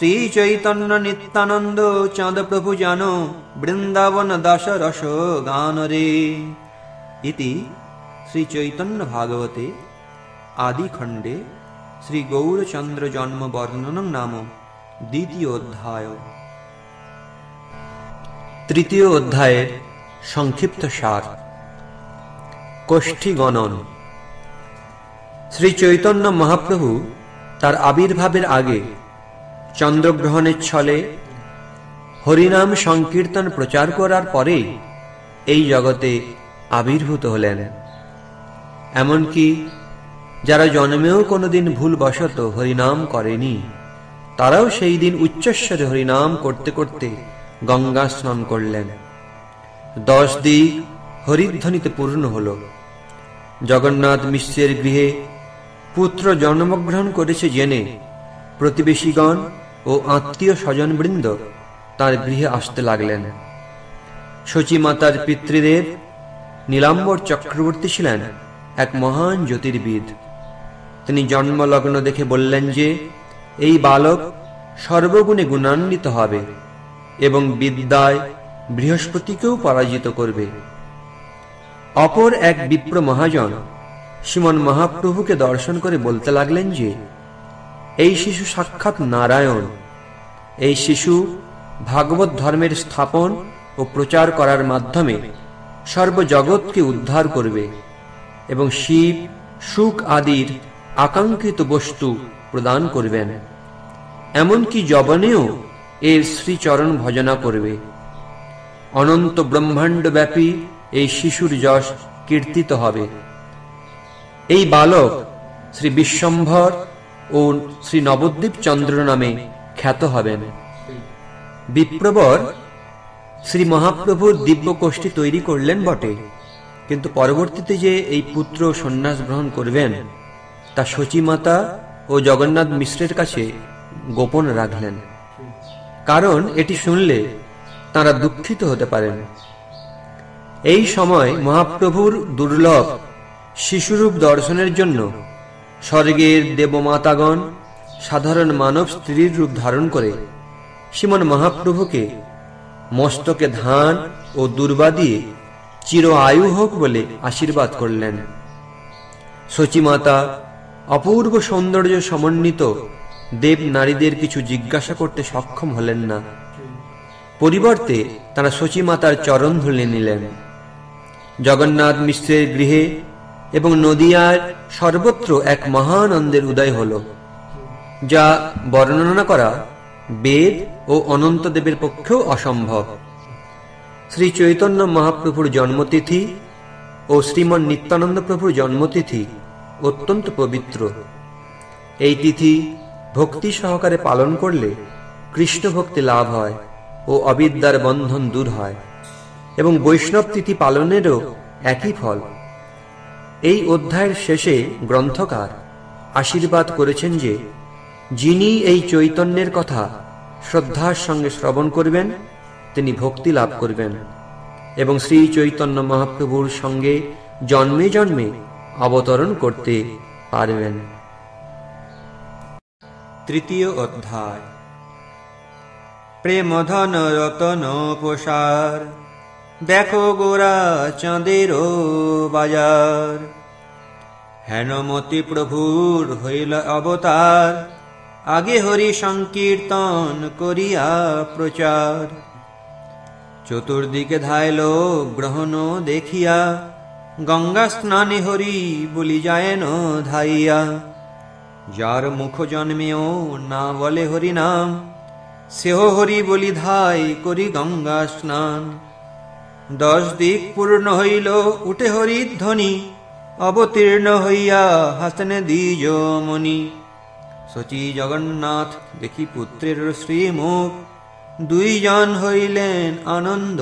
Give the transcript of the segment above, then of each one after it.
শ্রী চৈতন্য নিত্যানন্দ চাঁদ প্রভু জানো বৃন্দাবন দাস রস গান রে। ইতি শ্রী চৈতন্য ভাগবতে আদি খণ্ডে শ্রী গৌরচন্দ্র জন্ম বর্ণনং নাম দ্বিতীয় অধ্যায়। তৃতীয় অধ্যায়ের সংক্ষিপ্ত সার। কোষ্ঠী গণন। শ্রী চৈতন্য মহাপ্রভু তার আবির্ভাবের আগে চন্দ্রগ্রহণের ছলে হরিনাম সংকীর্তন প্রচার করার পরেই এই জগতে আবির্ভূত হলেন। এমনকি যারা জন্মেও কোনোদিন ভুলবশত হরিনাম করেনি, তারাও সেই দিন উচ্চস্বরে হরিনাম করতে করতে গঙ্গা স্নান করলেন। 10 দিক হরিধ্বনিতে পূর্ণ হল। জগন্নাথ মিশ্রের গৃহে পুত্র জন্মগ্রহণ করেছে জেনে প্রতিবেশীগণ ও আত্মীয় স্বজনবৃন্দ তার গৃহে আসতে লাগলেন। শচীমাতার পিতৃদেব নীলাম্বর চক্রবর্তী ছিলেন এক মহান জ্যোতির্বিদ। তিনি জন্মলগ্ন দেখে বললেন যে এই বালক সর্বগুণে গুণান্বিত হবে এবং বিদ্যায় বৃহস্পতিকেও পরাজিত করবে। অপর এক বিপ্র মহাজন শ্রীমন মহাপ্রভুকে দর্শন করে বলতে লাগলেন যে এই শিশু সাক্ষাৎ নারায়ণ। এই শিশু ভাগবত ধর্মের স্থাপন ও প্রচার করার মাধ্যমে সর্বজগৎকে উদ্ধার করবে এবং শিব সুখ আদির আকাঙ্ক্ষিত বস্তু প্রদান করবেন। এমনকি যবনেও এর শ্রীচরণ ভজনা করবে। অনন্ত ব্রহ্মাণ্ড ব্যাপী এই শিশুর যশ কীর্তিত হবে। এই বালক শ্রী বিশ্বম্ভর ও শ্রী নবদ্বীপ চন্দ্র নামে খ্যাত হবেন। বিপ্রবর শ্রী মহাপ্রভুর দিব্য কোষ্ঠী তৈরি করলেন বটে, কিন্তু পরবর্তীতে যে এই পুত্র সন্ন্যাস গ্রহণ করবেন তা শচীমাতা ও জগন্নাথ মিশ্রের কাছে গোপন রাখলেন, কারণ এটি শুনলে তাঁরা দুঃখিত হতে পারেন। এই সময় মহাপ্রভুর দুর্লভ শিশুরূপ দর্শনের জন্য স্বর্গের দেবমাতাগণ সাধারণ মানব স্ত্রীর রূপ ধারণ করে শ্রীমন মহাপ্রভুকে মস্তকে ধান ও দুর্বা দিয়ে চির আয়ু হোক বলে আশীর্বাদ করলেন। শচীমাতা অপূর্ব সৌন্দর্য সমন্বিত দেব নারীদের কিছু জিজ্ঞাসা করতে সক্ষম হলেন না। পরিবর্তে তারা শচীমাতার চরণ ধুলে নিলেন। জগন্নাথ মিশ্রের গৃহে এবং নদিয়ার সর্বত্র এক মহানন্দের উদয় হল, যা বর্ণনা করা বেদ ও অনন্ত দেবের পক্ষেও অসম্ভব। শ্রী চৈতন্য মহাপ্রভুর জন্মতিথি ও শ্রীমন নিত্যানন্দ প্রভুর জন্মতিথি অত্যন্ত পবিত্র। এই তিথি ভক্তি সহকারে পালন করলে কৃষ্ণ ভক্তি লাভ হয় ও অবিদ্যার বন্ধন দূর হয়, এবং বৈষ্ণব তিথি পালনেরও একই ফল। এই অধ্যায়ের শেষে গ্রন্থকার আশীর্বাদ করেছেন যে যিনি এই চৈতন্যের কথা শ্রদ্ধার সঙ্গে শ্রবণ করবেন তিনি ভক্তি লাভ করবেন এবং শ্রী চৈতন্য মহাপ্রভুর সঙ্গে জন্মে জন্মে অবতরণ করতে পারবেন। তৃতীয় অধ্যায়। প্রেমধন রতন প্রসার, দেখো গোরা চাঁদেরও বাজার। হেনমতি প্রভুর হইল অবতার, আগে হরি সংকীর্তন করিয়া প্রচার। চতুর্দিকে ধাইল গ্রহণ দেখিয়া, গঙ্গা স্নানে হরি বলি যায়েন ধাইয়া। যার মুখ জন্মেও না বলে হরি নাম, সেহ হরি বলি ধাই করি গঙ্গা স্নান। 10 দিক পূর্ণ হইল উঠে হরির ধ্বনি, অবতীর্ণ হইয়া হাসেন দ্বিজ মণি। শচী জগন্নাথ দেখি পুত্রের শ্রীমুখ, 2 জন হইলেন আনন্দ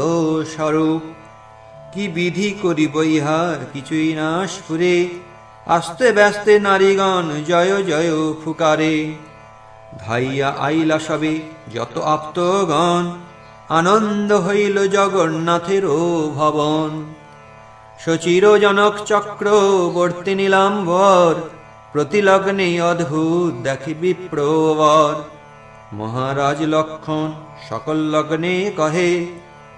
স্বরূপ। কি বিধি করিব ইহার কিছুই না স্ফুরে, আস্তে ব্যস্তে নারীগণ জয় জয় ফুকারে। ধাইয়া আইলা সবে যত আপ্তগণ, আনন্দ হইল জগন্নাথেরও ভবন। শচীর জনক চক্রবর্তী নীলাম্বর, প্রতিলগ্নে অদ্ভুত দেখি বিপ্রবর। মহারাজ লক্ষণ সকল লগ্নে কহে,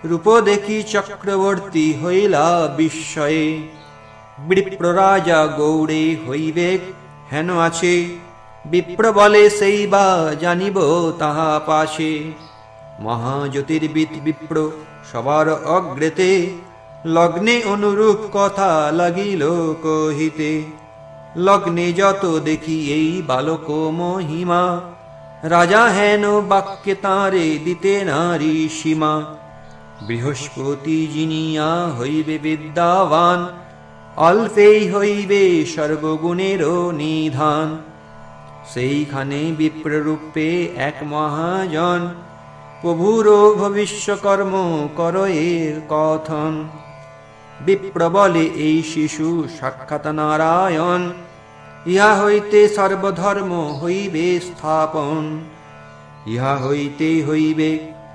রূপ দেখি চক্রবর্তী হইলা বিস্ময়ে। বিপ্র রাজা গৌড়ে হইবে হেন আছে, বিপ্র বলে সেই বা জানিব তাহা পাশে। মহাজ্যোতির্বিদ বিপ্র সবার অগ্রেতে, লগ্নে অনুরূপ কথা লাগিল কহিতে। লগ্নে যত দেখি এই বালক মহিমা, রাজা হেন বাক্যে তাঁরে দিতে নারী সীমা। বৃহস্পতি জিনিয়া হইবে বিদ্যাবান, অল্পেই হইবে সর্বগুণেরও নিধান। সেইখানে বিপ্ররূপে এক মহাজন, প্রভুর ভবিষ্যকর্ম কর এর কথন। বিপ্র বলে এই শিশু সাক্ষাৎ নারায়ণ, ইহা হইতে সর্বধর্ম হইবে স্থাপন। ইহা হইতে হইবে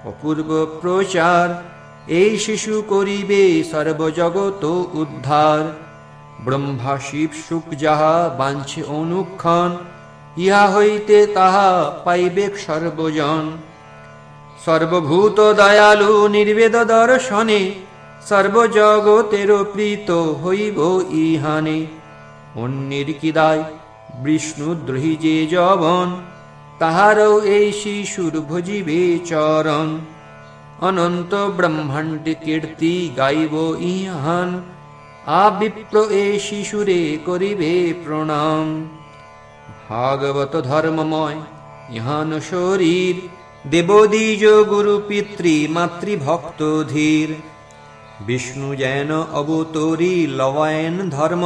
অপূর্ব প্রচার, এই শিশু করিবে সর্বজগত উদ্ধার। ব্রহ্মা শিব শুক যাহা বাঞ্ছে অনুক্ষণ, ইহা হইতে তাহা পাইবে সর্বজন। সর্বভূত দয়ালু নির্বেদ দর্শনে, সর্বজগতের প্রীত হইব ইহানে। অন্যের কি দায় বিষ্ণুদ্রোহী যে যবন, তাহারও এই শিশুর ভজিবে চরণ। অনন্ত ব্রহ্মাণ্ডে কীর্তি গাইব ইহান, আবিপ্র এই শিশুরে করিবে প্রণাম। ভাগবত ধর্মময় ইহান শরীর, দেবদ্বিজ গুরু পিতৃ মাতৃভক্ত ধীর। বিষ্ণু যেন অবতরী লওয়েন ধর্ম,